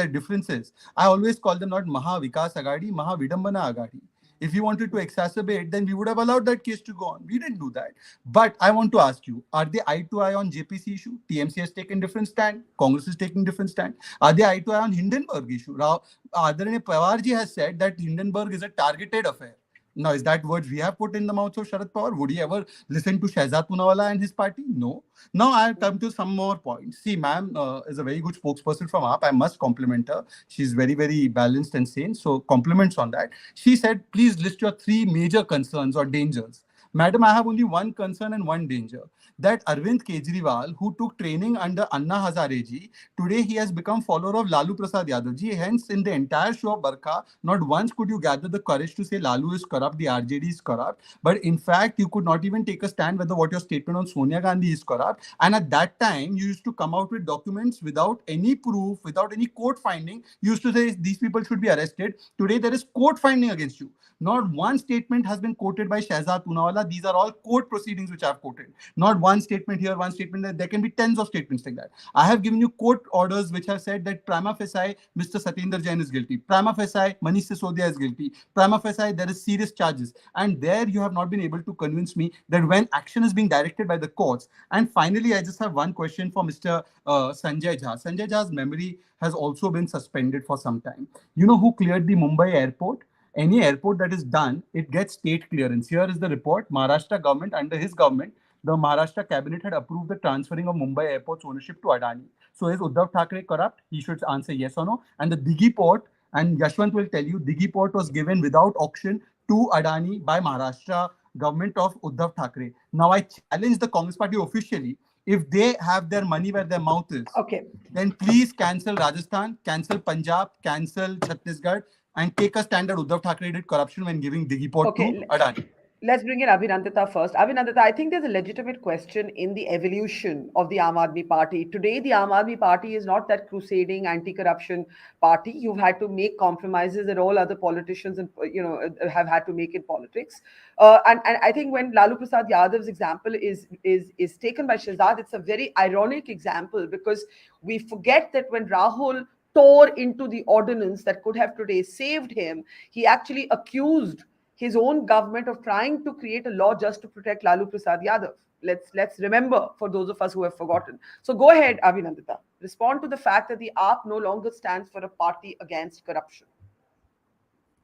differences, I always call them not Maha Vikas Agadi, Maha Vidambana Agadi. If we wanted to exacerbate, then we would have allowed that case to go on. We didn't do that. But I want to ask you, are they eye to eye on JPC issue? TMC has taken different stand. Congress is taking different stand. Are they eye to eye on Hindenburg issue? Adaraniya Pawarji has said that Hindenburg is a targeted affair. Now, is that words we have put in the mouths of Sharad Pawar? Would he ever listen to Shehzaad Poonawalla and his party? No. Now, I'll come to some more points. See, ma'am is a very good spokesperson from AAP. I must compliment her. She's very, very balanced and sane. So, compliments on that. She said, please list your 3 major concerns or dangers. Madam, I have only one concern and one danger. That Arvind Kejriwal, who took training under Anna Hazare ji, today he has become follower of Lalu Prasad Yadav ji. Hence, in the entire show of Barkha, not once could you gather the courage to say Lalu is corrupt, the RJD is corrupt. But in fact, you could not even take a stand whether what your statement on Sonia Gandhi is corrupt. And at that time, you used to come out with documents without any proof, without any court finding. You used to say these people should be arrested. Today, there is court finding against you. Not one statement has been quoted by Shehzaad Poonawalla. These are all court proceedings which I have quoted. Not one statement here, one statement there. There can be tens of statements like that. I have given you court orders which have said that prima facie Mr. Satyendra Jain is guilty. Prima facie Manish Sisodia is guilty. Prima facie there is serious charges. And there you have not been able to convince me that when action is being directed by the courts. And finally, I just have one question for Mr. Sanjay Jha. Sanjay Jha's memory has also been suspended for some time. You know who cleared the Mumbai airport? Any airport that is done, it gets state clearance. Here is the report. Maharashtra government, under his government, the Maharashtra cabinet had approved the transferring of Mumbai airport's ownership to Adani. So is Uddhav Thackeray corrupt? He should answer yes or no. And the Dighi port, and Yashwant will tell you, Dighi port was given without auction to Adani by Maharashtra government of Uddhav Thackeray. Now I challenge the Congress party officially. If they have their money where their mouth is, then please cancel Rajasthan, cancel Punjab, cancel Chhattisgarh, and take a stand that Uddhav Thackeray did corruption when giving Dighi port to Adani. Let's bring in Abhinandita first. Abhinandita, I think there's a legitimate question in the evolution of the Aam Aadmi Party. Today, the Aam Aadmi Party is not that crusading anti-corruption party. You've had to make compromises that all other politicians have had to make in politics. And I think when Lalu Prasad Yadav's example is taken by Shehzaad, it's a very ironic example because we forget that when Rahul tore into the ordinance that could have today saved him, he actually accused his own government of trying to create a law just to protect Lalu Prasad Yadav. Let's remember, for those of us who have forgotten. So go ahead, Abhinandita. Respond to the fact that the AAP no longer stands for a party against corruption.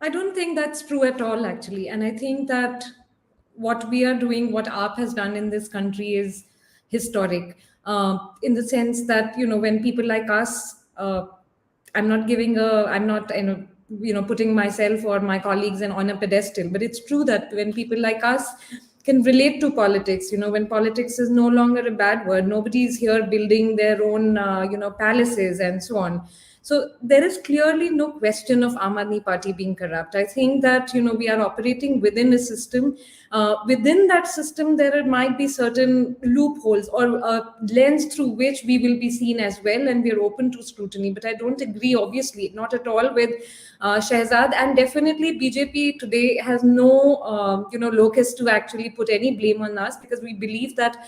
I don't think that's true at all, actually. And I think that what we are doing, what AAP has done in this country is historic, in the sense that, when people like us, I'm not putting myself or my colleagues on a pedestal, but it's true that when people like us can relate to politics, when politics is no longer a bad word, nobody's here building their own, palaces and so on. So there is clearly no question of Aam Aadmi Party being corrupt. I think that, we are operating within a system. Within that system, there might be certain loopholes or a lens through which we will be seen as well, and we are open to scrutiny. But I don't agree, obviously, not at all with Shehzaad. And definitely BJP today has no, locus to actually put any blame on us, because we believe that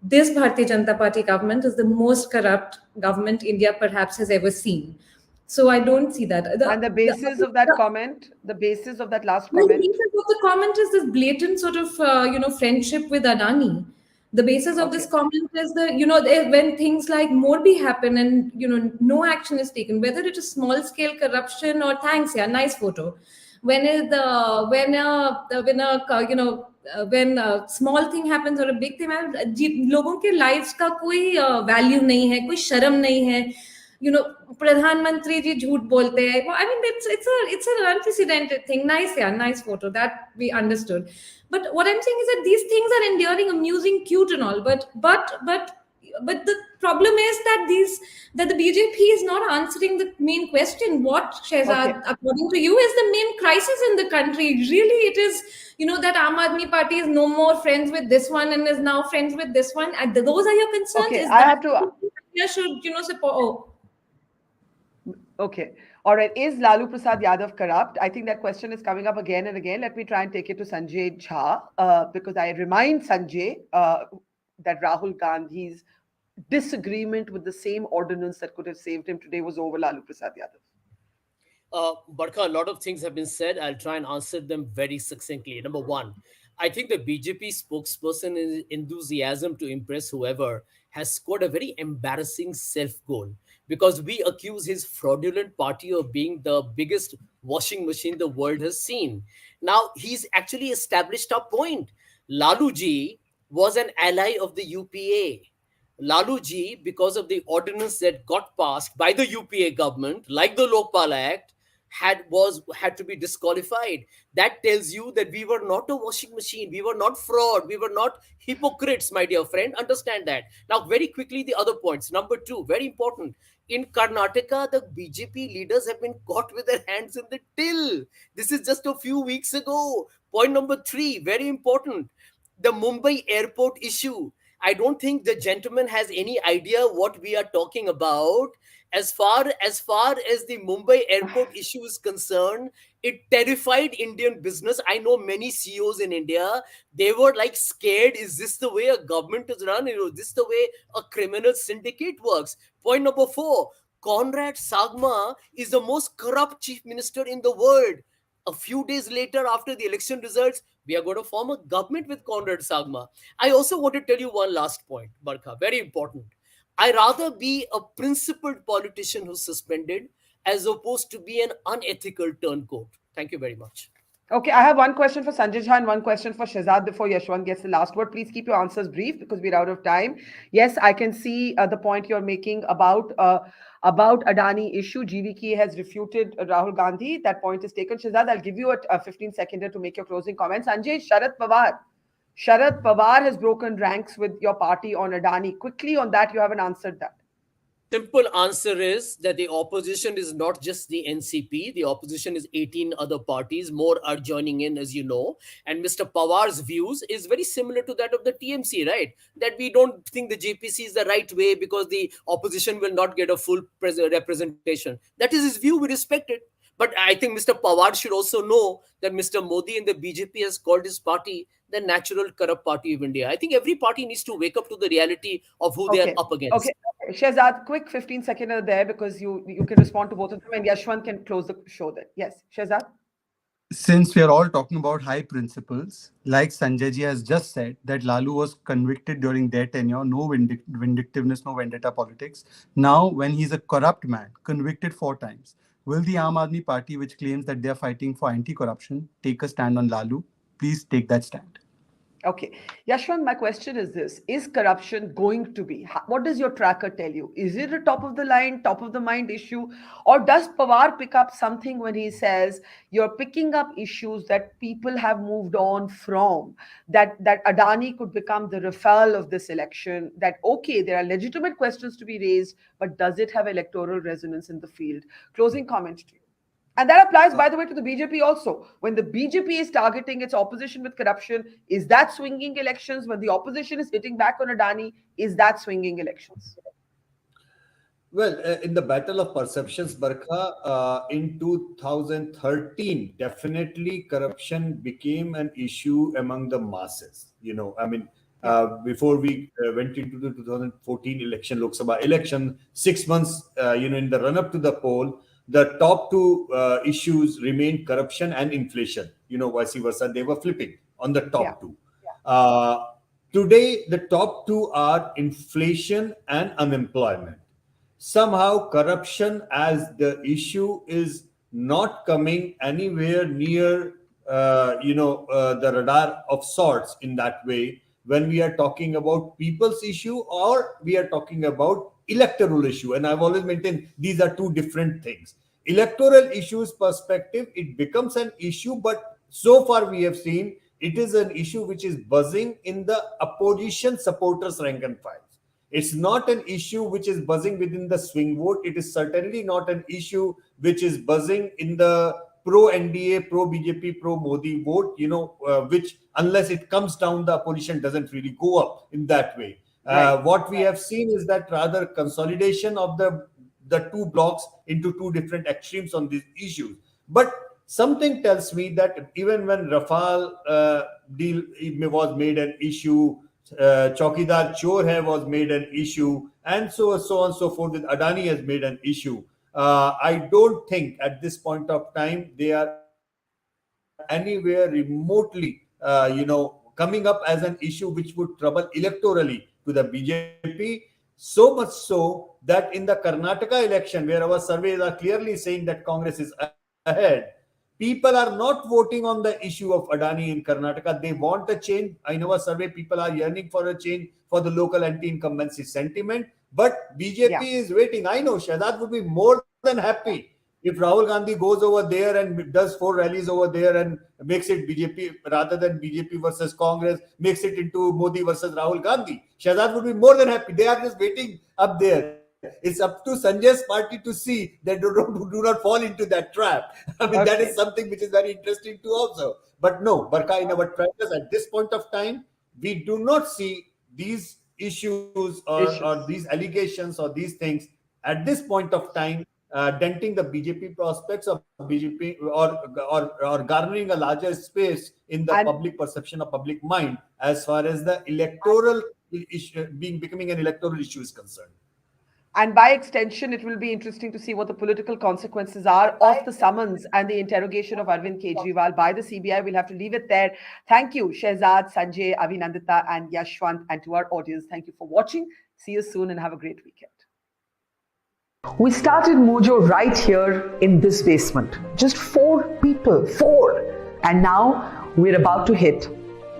this Bharatiya Janata Party government is the most corrupt government India perhaps has ever seen. So I don't see that. And the basis of that comment, the basis of that last comment? The basis of the comment is this blatant sort of, friendship with Adani. The basis of this comment is when things like Morbi happen and, no action is taken, whether it is small scale corruption or thanks, yeah, nice photo. When a small thing happens or a big thing happens, लोगों के lives का कोई value नहीं है, कोई शर्म नहीं है. प्रधानमंत्री जी झूठ बोलते हैं. I mean, it's an unprecedented thing. Nice photo, that we understood. But what I'm saying is that these things are endearing, amusing, cute and all. But the problem is that the BJP is not answering the main question. What, Shehzaad, according to you, is the main crisis in the country? Really, it is, that Aam Aadmi Party is no more friends with this one and is now friends with this one. And those are your concerns. Okay, is I that have to. India should, support. Oh. Okay. All right. Is Lalu Prasad Yadav corrupt? I think that question is coming up again and again. Let me try and take it to Sanjay Jha, because I remind Sanjay that Rahul Gandhi's disagreement with the same ordinance that could have saved him today was over Lalu Prasad Yadav. Barkha, a lot of things have been said. I'll try and answer them very succinctly. Number one, I think the BJP spokesperson enthusiasm to impress whoever has scored a very embarrassing self-goal, because we accuse his fraudulent party of being the biggest washing machine the world has seen. Now, he's actually established a point. Lalu ji was an ally of the UPA. Lalu ji, because of the ordinance that got passed by the UPA government, like the Lokpal Act, had to be disqualified. That tells you that we were not a washing machine. We were not fraud. We were not hypocrites, my dear friend. Understand that. Now, very quickly, the other points. Number two, very important. In Karnataka, the BJP leaders have been caught with their hands in the till. This is just a few weeks ago. Point number three, very important. The Mumbai airport issue. I don't think the gentleman has any idea what we are talking about. As far as the Mumbai airport issue is concerned, it terrified Indian business. I know many CEOs in India. They were like scared. Is this the way a government is run? Is this the way a criminal syndicate works? Point number four. Conrad Sagma is the most corrupt chief minister in the world. A few days later, after the election results, we are going to form a government with Conrad Sagma. I also want to tell you one last point, Barkha, very important. I rather be a principled politician who's suspended as opposed to be an unethical turncoat. Thank you very much. Okay, I have one question for Sanjay Jha and one question for Shehzaad before Yashwant gets the last word. Please keep your answers brief because we're out of time. Yes, I can see the point you're making about Adani issue. GVK has refuted Rahul Gandhi. That point is taken. Shehzaad, I'll give you a 15-seconder to make your closing comments. Sanjay, Sharad Pawar has broken ranks with your party on Adani. Quickly on that, you haven't answered that. Simple answer is that the opposition is not just the NCP. The opposition is 18 other parties. More are joining in, as you know. And Mr. Pawar's views is very similar to that of the TMC, right? That we don't think the JPC is the right way because the opposition will not get a full representation. That is his view. We respect it. But I think Mr. Pawar should also know that Mr. Modi and the BJP has called his party the natural corrupt party of India. I think every party needs to wake up to the reality of who they are up against. Okay. Shehzaad, quick 15-seconder there because you can respond to both of them and Yashwant can close the show then. Yes, Shehzaad. Since we are all talking about high principles, like Sanjay ji has just said, that Lalu was convicted during their tenure, no vindictiveness, no vendetta politics. Now, when he's a corrupt man, convicted 4 times, will the Aam Aadmi Party, which claims that they are fighting for anti-corruption, take a stand on Lalu? Please take that stand. Okay. Yashwant, my question is this. Is corruption going to be? What does your tracker tell you? Is it a top of the line, top of the mind issue? Or does Pawar pick up something when he says you're picking up issues that people have moved on from, that Adani could become the Rafale of this election, that, okay, there are legitimate questions to be raised, but does it have electoral resonance in the field? Closing comment to you. And that applies, by the way, to the BJP also. When the BJP is targeting its opposition with corruption, is that swinging elections? When the opposition is hitting back on Adani, is that swinging elections? Well, in the battle of perceptions, Barkha, in 2013, definitely corruption became an issue among the masses. Before we went into the 2014 election, Lok Sabha election, 6 months, in the run-up to the poll, the top 2 issues remained corruption and inflation. Vice versa, they were flipping on the top 2. Today, the top 2 are inflation and unemployment. Somehow, corruption as the issue is not coming anywhere near, the radar of sorts in that way when we are talking about people's issue or we are talking about electoral issue. And I've always maintained these are 2 different things. Electoral issues perspective, it becomes an issue, but so far we have seen it is an issue which is buzzing in the opposition supporters rank and file. It's not an issue which is buzzing within the swing vote. It is certainly not an issue which is buzzing in the pro-NDA, pro-BJP, pro-Modi vote, which unless it comes down, the opposition doesn't really go up in that way. What we have seen is that rather consolidation of the 2 blocks into 2 different extremes on these issues. But something tells me that even when Rafale deal was made an issue, Chaukidar Chor hai was made an issue, and so on and so forth with Adani has made an issue. I don't think at this point of time they are anywhere remotely, coming up as an issue which would trouble electorally to the BJP. So much so that in the Karnataka election, where our surveys are clearly saying that Congress is ahead, People are not voting on the issue of Adani in Karnataka. They want a change. I know a survey, people are yearning for a change for the local anti-incumbency sentiment. But BJP is waiting. I know Shehzaad would be more than happy if Rahul Gandhi goes over there and does 4 rallies over there and makes it BJP rather than BJP versus Congress, makes it into Modi versus Rahul Gandhi. Shehzaad would be more than happy. They are just waiting up there. It's up to Sanjay's party to see that do not fall into that trap. I mean, that is something which is very interesting to observe. But no, Barkha, in our travels at this point of time, we do not see these issues or these allegations or these things at this point of time denting the BJP prospects of BJP or garnering a larger space in the public perception or public mind as far as the electoral issue becoming an electoral issue is concerned. And by extension, it will be interesting to see what the political consequences are of the summons and the interrogation of Arvind Kejriwal by the CBI. We'll have to leave it there. Thank you, Shehzaad, Sanjay, Abhinandita, and Yashwant. And to our audience, thank you for watching. See you soon and have a great weekend. We started Mojo right here in this basement. Just 4 people, 4. And now we're about to hit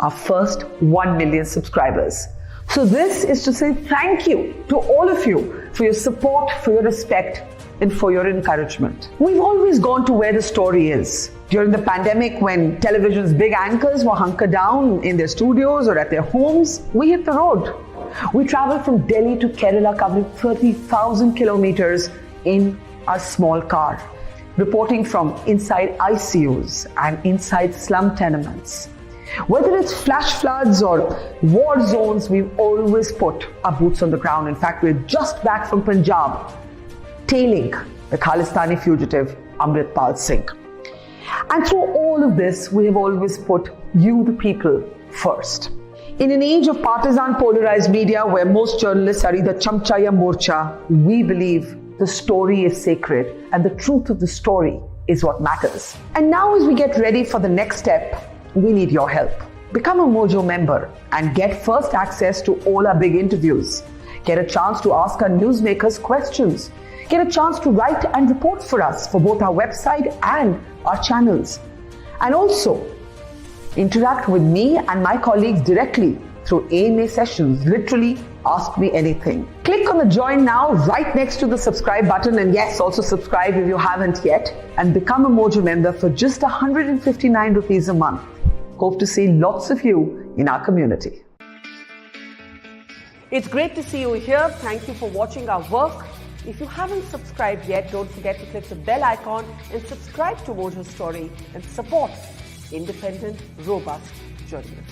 our first 1 million subscribers. So this is to say thank you to all of you for your support, for your respect, and for your encouragement. We've always gone to where the story is. During the pandemic, when television's big anchors were hunkered down in their studios or at their homes, we hit the road. We traveled from Delhi to Kerala, covering 30,000 kilometers in a small car, reporting from inside ICUs and inside slum tenements. Whether it's flash floods or war zones, we've always put our boots on the ground. In fact, we're just back from Punjab, tailing the Khalistani fugitive Amritpal Singh. And through all of this, we have always put you, the people, first. In an age of partisan polarized media where most journalists are either chamcha ya morcha, we believe the story is sacred and the truth of the story is what matters. And now as we get ready for the next step, we need your help. Become a Mojo member and get first access to all our big interviews. Get a chance to ask our newsmakers questions. Get a chance to write and report for us for both our website and our channels. And also, interact with me and my colleagues directly through AMA sessions. Literally, ask me anything. Click on the join now right next to the subscribe button, and yes, also subscribe if you haven't yet, and become a Mojo member for just 159 rupees a month. Hope to see lots of you in our community. It's great to see you here. Thank you for watching our work. If you haven't subscribed yet, don't forget to click the bell icon and subscribe to Mojo Story and support independent, robust journalism.